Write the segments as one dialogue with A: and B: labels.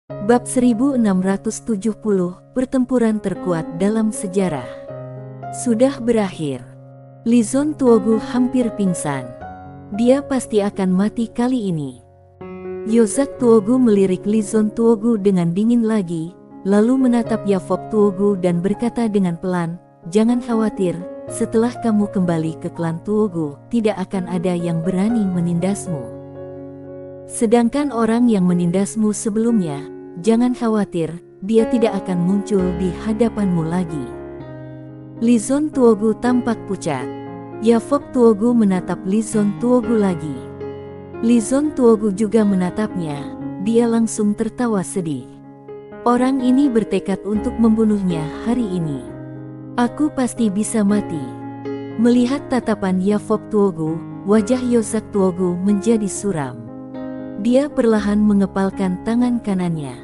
A: Bab 1670, pertempuran terkuat dalam sejarah. Sudah berakhir. Li Zon Tuogu hampir pingsan. Dia pasti akan mati kali ini. Yozak Tuogu melirik Li Zon Tuogu dengan dingin lagi, lalu menatap Yafok Tuogu dan berkata dengan pelan, "Jangan khawatir, setelah kamu kembali ke klan Tuogu, tidak akan ada yang berani menindasmu. Sedangkan orang yang menindasmu sebelumnya, jangan khawatir, dia tidak akan muncul di hadapanmu lagi." Li Zon Tuogu tampak pucat. Yafok Tuogu menatap Li Zon Tuogu lagi. Li Zon Tuogu juga menatapnya. Dia langsung tertawa sedih. Orang ini bertekad untuk membunuhnya hari ini. Aku pasti bisa mati. Melihat tatapan Yafok Tuogu, wajah Yozak Tuogu menjadi suram. Dia perlahan mengepalkan tangan kanannya.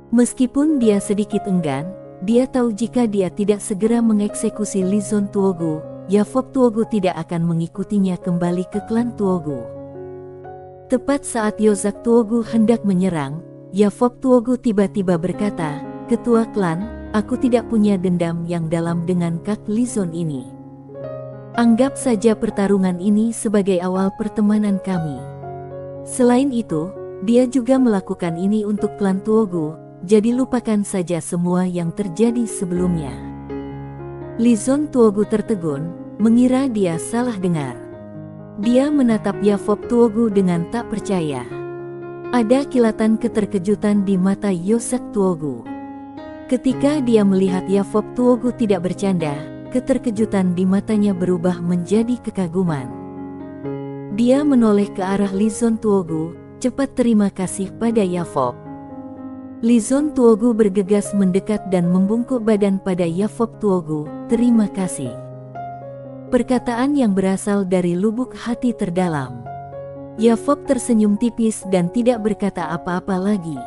A: Meskipun dia sedikit enggan, dia tahu jika dia tidak segera mengeksekusi Li Zon Tuogu, Yafok Tuogu tidak akan mengikutinya kembali ke klan Tuogu. Tepat saat Yozak Tuogu hendak menyerang, Yafok Tuogu tiba-tiba berkata, "Ketua klan, aku tidak punya dendam yang dalam dengan Kak Li Zon ini. Anggap saja pertarungan ini sebagai awal pertemanan kami. Selain itu, dia juga melakukan ini untuk klan Tuogu, jadi lupakan saja semua yang terjadi sebelumnya." Li Zon Tuogu tertegun, mengira dia salah dengar. Dia menatap Yafok Tuogu dengan tak percaya. Ada kilatan keterkejutan di mata Yozak Tuogu. Ketika dia melihat Yafok Tuogu tidak bercanda, keterkejutan di matanya berubah menjadi kekaguman. Dia menoleh ke arah Li Zon Tuogu, cepat terima kasih pada Yafok. Li Zon Tuogu bergegas mendekat dan membungkuk badan pada Yafok Tuogu, "Terima kasih." Perkataan yang berasal dari lubuk hati terdalam. Yafok tersenyum tipis dan tidak berkata apa-apa lagi.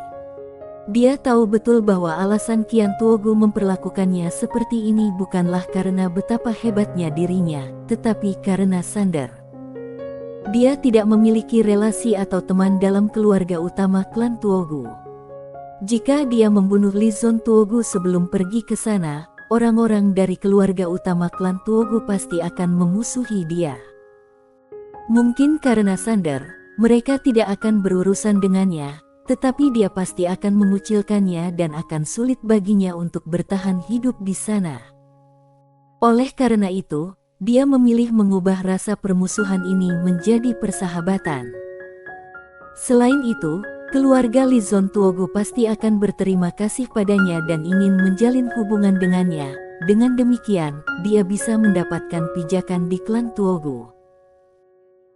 A: Dia tahu betul bahwa alasan Kian Tuogu memperlakukannya seperti ini bukanlah karena betapa hebatnya dirinya, tetapi karena Sander. Dia tidak memiliki relasi atau teman dalam keluarga utama klan Tuogu. Jika dia membunuh Li Zon Tuogu sebelum pergi ke sana, orang-orang dari keluarga utama klan Tuogu pasti akan memusuhi dia. Mungkin karena Sander, mereka tidak akan berurusan dengannya, tetapi dia pasti akan mengucilkannya dan akan sulit baginya untuk bertahan hidup di sana. Oleh karena itu, dia memilih mengubah rasa permusuhan ini menjadi persahabatan. Selain itu, keluarga Li Zon Tuogu pasti akan berterima kasih padanya dan ingin menjalin hubungan dengannya. Dengan demikian, dia bisa mendapatkan pijakan di klan Tuogu.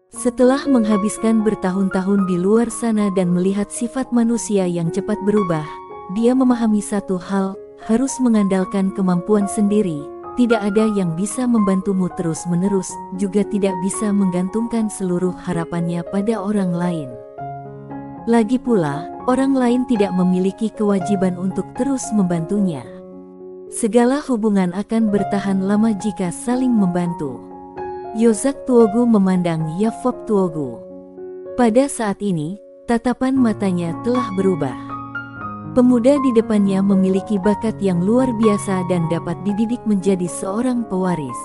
A: Setelah menghabiskan bertahun-tahun di luar sana dan melihat sifat manusia yang cepat berubah, dia memahami satu hal, harus mengandalkan kemampuan sendiri. Tidak ada yang bisa membantumu terus-menerus, juga tidak bisa menggantungkan seluruh harapannya pada orang lain. Lagi pula, orang lain tidak memiliki kewajiban untuk terus membantunya. Segala hubungan akan bertahan lama jika saling membantu. Yozak Tuogu memandang Yafok Tuogu. Pada saat ini, tatapan matanya telah berubah. Pemuda di depannya memiliki bakat yang luar biasa dan dapat dididik menjadi seorang pewaris.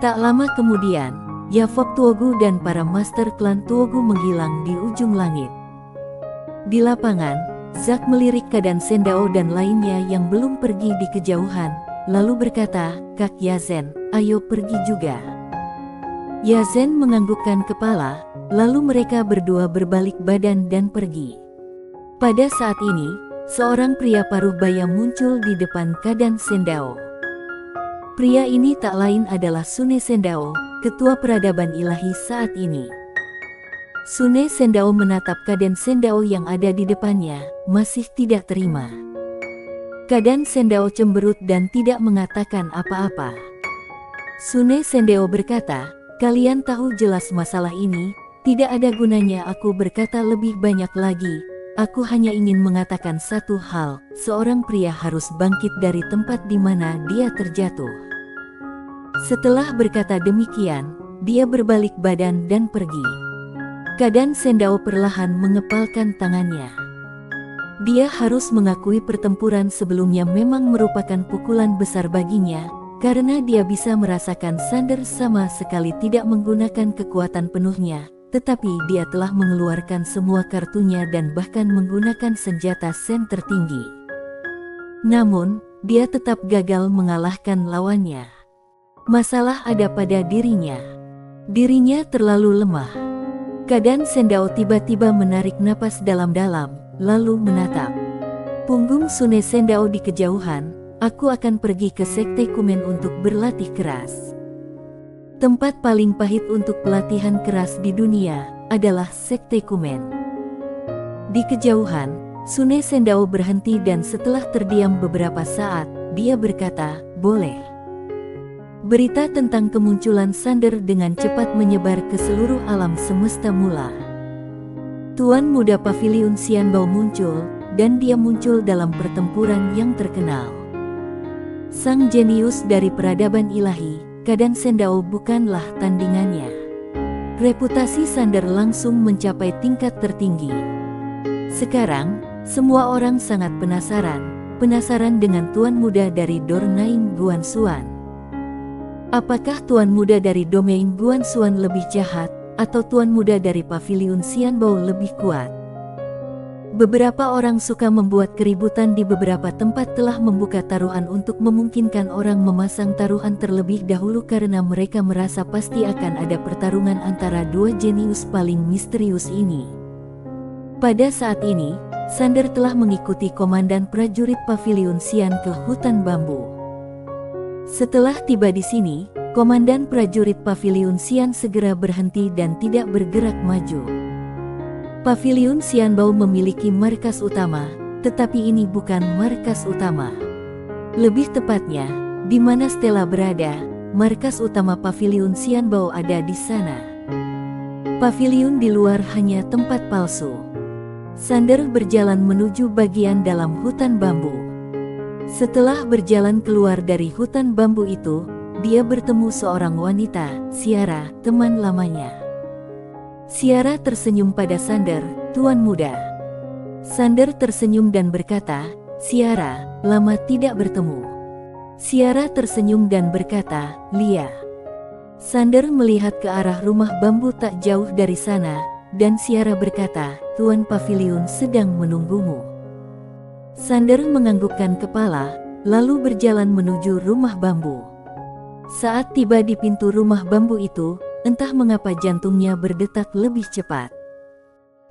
A: Tak lama kemudian, Yafok Tuogu dan para master klan Tuogu menghilang di ujung langit. Di lapangan, Zak melirik keadaan Sendao dan lainnya yang belum pergi di kejauhan, lalu berkata, "Kak Yazen, ayo pergi juga." Yazen menganggukkan kepala, lalu mereka berdua berbalik badan dan pergi. Pada saat ini, seorang pria paruh baya muncul di depan keadaan Sendao. Pria ini tak lain adalah Sune Sendao, ketua peradaban ilahi saat ini. Sune Sendao menatap keadaan Sendao yang ada di depannya, masih tidak terima. Keadaan Sendao cemberut dan tidak mengatakan apa-apa. Sune Sendao berkata, "Kalian tahu jelas masalah ini, tidak ada gunanya aku berkata lebih banyak lagi. Aku hanya ingin mengatakan satu hal, seorang pria harus bangkit dari tempat di mana dia terjatuh." Setelah berkata demikian, dia berbalik badan dan pergi. Keadaan Sendao perlahan mengepalkan tangannya. Dia harus mengakui pertempuran sebelumnya memang merupakan pukulan besar baginya, karena dia bisa merasakan Sander sama sekali tidak menggunakan kekuatan penuhnya, tetapi dia telah mengeluarkan semua kartunya dan bahkan menggunakan senjata Sen tertinggi. Namun, dia tetap gagal mengalahkan lawannya. Masalah ada pada dirinya. Dirinya terlalu lemah. Keadaan Sendao tiba-tiba menarik napas dalam-dalam, lalu menatap punggung Sune Sendao di kejauhan. Aku akan pergi ke Sekte Kumen untuk berlatih keras. Tempat paling pahit untuk pelatihan keras di dunia adalah Sekte Kumen. Di kejauhan, Sune Sendao berhenti dan setelah terdiam beberapa saat, dia berkata, "Boleh." Berita tentang kemunculan Sander dengan cepat menyebar ke seluruh alam semesta mula. Tuan Muda Paviliun Xianbao muncul, dan dia muncul dalam pertempuran yang terkenal. Sang jenius dari peradaban ilahi, keadaan Sendao bukanlah tandingannya. Reputasi Sander langsung mencapai tingkat tertinggi. Sekarang, semua orang sangat penasaran dengan Tuan Muda dari Dornaing Guanxuan. Apakah Tuan Muda dari Domain Guanxuan lebih jahat, atau Tuan Muda dari Paviliun Xianbao lebih kuat? Beberapa orang suka membuat keributan di beberapa tempat telah membuka taruhan untuk memungkinkan orang memasang taruhan terlebih dahulu karena mereka merasa pasti akan ada pertarungan antara dua jenius paling misterius ini. Pada saat ini, Sander telah mengikuti komandan prajurit Paviliun Xian ke hutan bambu. Setelah tiba di sini, komandan prajurit Paviliun Xian segera berhenti dan tidak bergerak maju. Paviliun Xianbao memiliki markas utama, tetapi ini bukan markas utama. Lebih tepatnya, di mana Stella berada, markas utama Paviliun Xianbao ada di sana. Paviliun di luar hanya tempat palsu. Sander berjalan menuju bagian dalam hutan bambu. Setelah berjalan keluar dari hutan bambu itu, dia bertemu seorang wanita, Ciara, teman lamanya. Ciara tersenyum pada Sander, "Tuan Muda." Sander tersenyum dan berkata, "Ciara, lama tidak bertemu." Ciara tersenyum dan berkata, "Lia." Sander melihat ke arah rumah bambu tak jauh dari sana, dan Ciara berkata, "Tuan Paviliun sedang menunggumu." Sander menganggukkan kepala, lalu berjalan menuju rumah bambu. Saat tiba di pintu rumah bambu itu, entah mengapa jantungnya berdetak lebih cepat.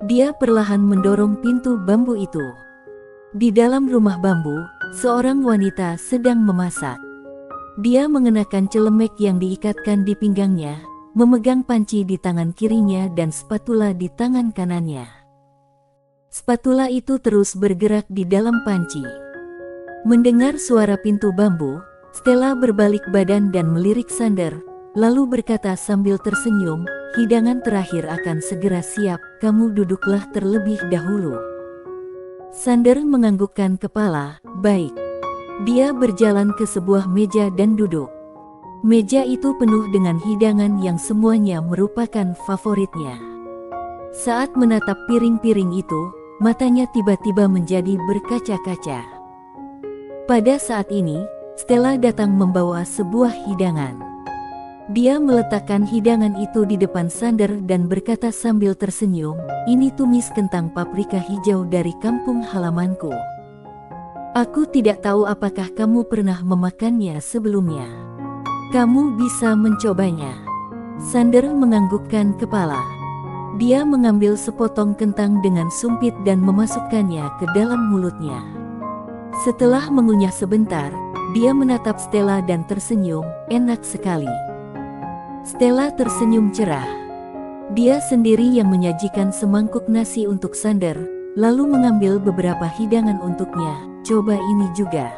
A: Dia perlahan mendorong pintu bambu itu. Di dalam rumah bambu, seorang wanita sedang memasak. Dia mengenakan celemek yang diikatkan di pinggangnya, memegang panci di tangan kirinya dan spatula di tangan kanannya. Spatula itu terus bergerak di dalam panci. Mendengar suara pintu bambu, Stella berbalik badan dan melirik Sander, lalu berkata sambil tersenyum, "Hidangan terakhir akan segera siap, kamu duduklah terlebih dahulu." Sander menganggukkan kepala, "Baik." Dia berjalan ke sebuah meja dan duduk. Meja itu penuh dengan hidangan yang semuanya merupakan favoritnya. Saat menatap piring-piring itu, matanya tiba-tiba menjadi berkaca-kaca. Pada saat ini, Stella datang membawa sebuah hidangan. Dia meletakkan hidangan itu di depan Sander dan berkata sambil tersenyum, "Ini tumis kentang paprika hijau dari kampung halamanku. Aku tidak tahu apakah kamu pernah memakannya sebelumnya. Kamu bisa mencobanya." Sander menganggukkan kepala. Dia mengambil sepotong kentang dengan sumpit dan memasukkannya ke dalam mulutnya. Setelah mengunyah sebentar, dia menatap Stella dan tersenyum, "Enak sekali." Stella tersenyum cerah. Dia sendiri yang menyajikan semangkuk nasi untuk Sander, lalu mengambil beberapa hidangan untuknya. "Coba ini juga."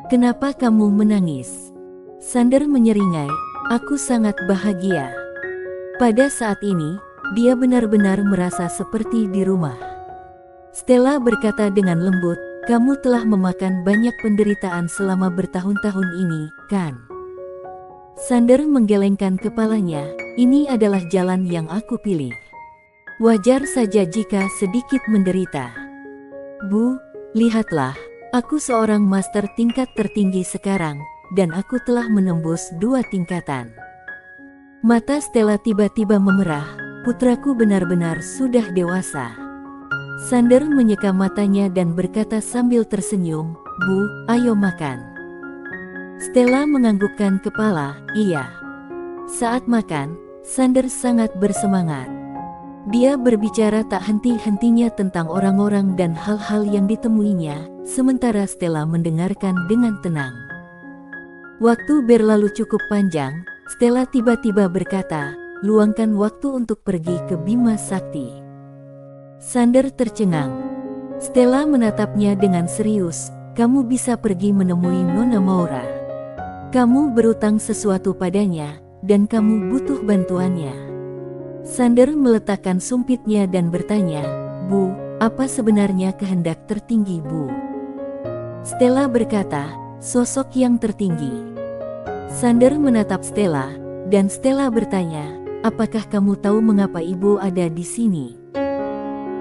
A: "Kenapa kamu menangis?" Sander menyeringai, "Aku sangat bahagia." Pada saat ini, dia benar-benar merasa seperti di rumah. Stella berkata dengan lembut, "Kamu telah memakan banyak penderitaan selama bertahun-tahun ini, kan?" Sander menggelengkan kepalanya, "Ini adalah jalan yang aku pilih. Wajar saja jika sedikit menderita." Bu, lihatlah, aku seorang master tingkat tertinggi sekarang, dan aku telah menembus 2 tingkatan. Mata Stella tiba-tiba memerah, putraku benar-benar sudah dewasa. Sander menyeka matanya dan berkata sambil tersenyum, Bu, ayo makan. Stella menganggukkan kepala, iya. Saat makan, Sander sangat bersemangat. Dia berbicara tak henti-hentinya tentang orang-orang dan hal-hal yang ditemuinya, sementara Stella mendengarkan dengan tenang. Waktu berlalu cukup panjang, Stella tiba-tiba berkata, luangkan waktu untuk pergi ke Bima Sakti. Sander tercengang. Stella menatapnya dengan serius, kamu bisa pergi menemui Nona Maura. Kamu berutang sesuatu padanya, dan kamu butuh bantuannya. Sander meletakkan sumpitnya dan bertanya, Bu, apa sebenarnya kehendak tertinggi Bu? Stella berkata, sosok yang tertinggi. Sander menatap Stella, dan Stella bertanya, apakah kamu tahu mengapa ibu ada di sini?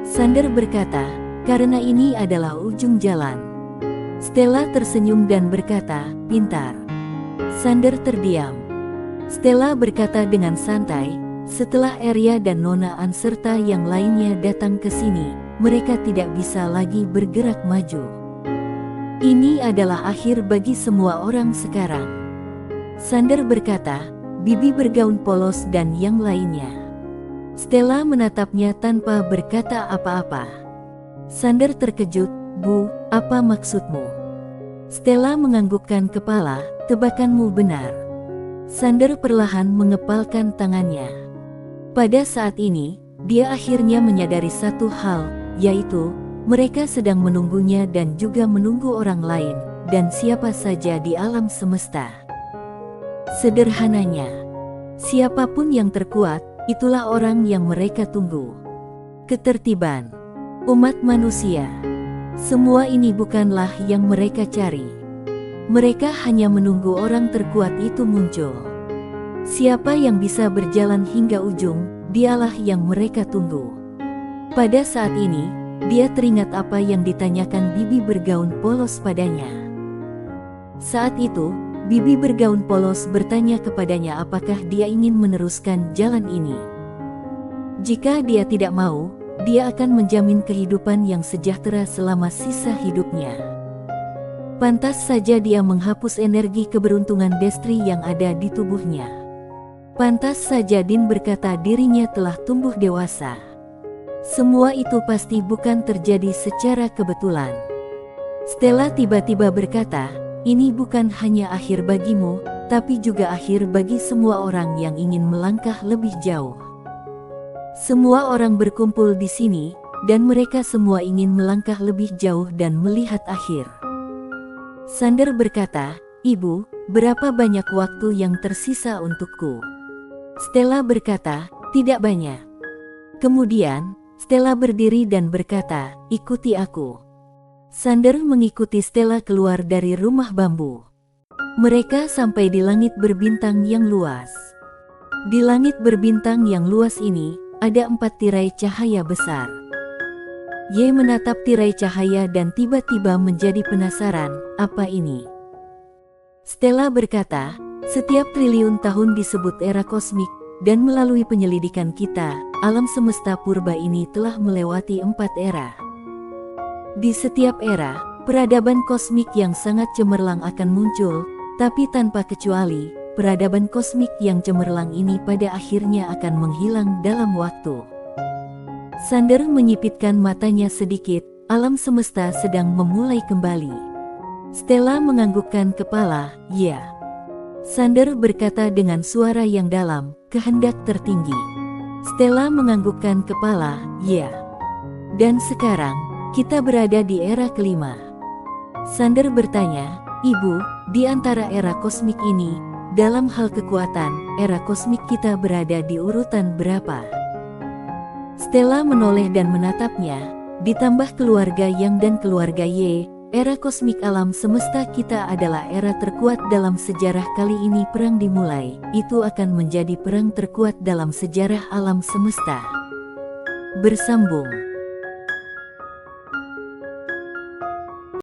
A: Sander berkata, karena ini adalah ujung jalan. Stella tersenyum dan berkata, pintar. Sander terdiam. Stella berkata dengan santai, setelah Arya dan Nona An serta yang lainnya datang ke sini, mereka tidak bisa lagi bergerak maju. Ini adalah akhir bagi semua orang sekarang. Sander berkata, Bibi bergaun polos dan yang lainnya. Stella menatapnya tanpa berkata apa-apa. Sander terkejut, Bu, apa maksudmu? Stella menganggukkan kepala, tebakanmu benar. Sander perlahan mengepalkan tangannya. Pada saat ini, dia akhirnya menyadari satu hal, yaitu, mereka sedang menunggunya dan juga menunggu orang lain, dan siapa saja di alam semesta. Sederhananya, siapapun yang terkuat, itulah orang yang mereka tunggu. Ketertiban, umat manusia, semua ini bukanlah yang mereka cari. Mereka hanya menunggu orang terkuat itu muncul. Siapa yang bisa berjalan hingga ujung, dialah yang mereka tunggu. Pada saat ini, dia teringat apa yang ditanyakan Bibi bergaun polos padanya. Saat itu, Bibi bergaun polos bertanya kepadanya apakah dia ingin meneruskan jalan ini. Jika dia tidak mau, dia akan menjamin kehidupan yang sejahtera selama sisa hidupnya. Pantas saja dia menghapus energi keberuntungan Destri yang ada di tubuhnya. Pantas saja Din berkata dirinya telah tumbuh dewasa. Semua itu pasti bukan terjadi secara kebetulan. Stella tiba-tiba berkata, ini bukan hanya akhir bagimu, tapi juga akhir bagi semua orang yang ingin melangkah lebih jauh. Semua orang berkumpul di sini, dan mereka semua ingin melangkah lebih jauh dan melihat akhir. Sander berkata, Ibu, berapa banyak waktu yang tersisa untukku? Stella berkata, tidak banyak. Kemudian, Stella berdiri dan berkata, ikuti aku. Sander mengikuti Stella keluar dari rumah bambu. Mereka sampai di langit berbintang yang luas. Di langit berbintang yang luas ini, ada 4 tirai cahaya besar. Ye menatap tirai cahaya dan tiba-tiba menjadi penasaran, apa ini? Stella berkata, setiap triliun tahun disebut era kosmik, dan melalui penyelidikan kita, alam semesta purba ini telah melewati 4 era. Di setiap era, peradaban kosmik yang sangat cemerlang akan muncul, tapi tanpa kecuali, peradaban kosmik yang cemerlang ini pada akhirnya akan menghilang dalam waktu. Sander menyipitkan matanya sedikit, alam semesta sedang memulai kembali. Stella menganggukkan kepala, ya. Sander berkata dengan suara yang dalam, kehendak tertinggi. Stella menganggukkan kepala, ya. Dan sekarang, kita berada di era kelima. Sander bertanya, Ibu, di antara era kosmik ini, dalam hal kekuatan, era kosmik kita berada di urutan berapa? Stella menoleh dan menatapnya, ditambah keluarga Yang dan keluarga Y, era kosmik alam semesta kita adalah era terkuat dalam sejarah. Kali ini perang dimulai, itu akan menjadi perang terkuat dalam sejarah alam semesta. Bersambung.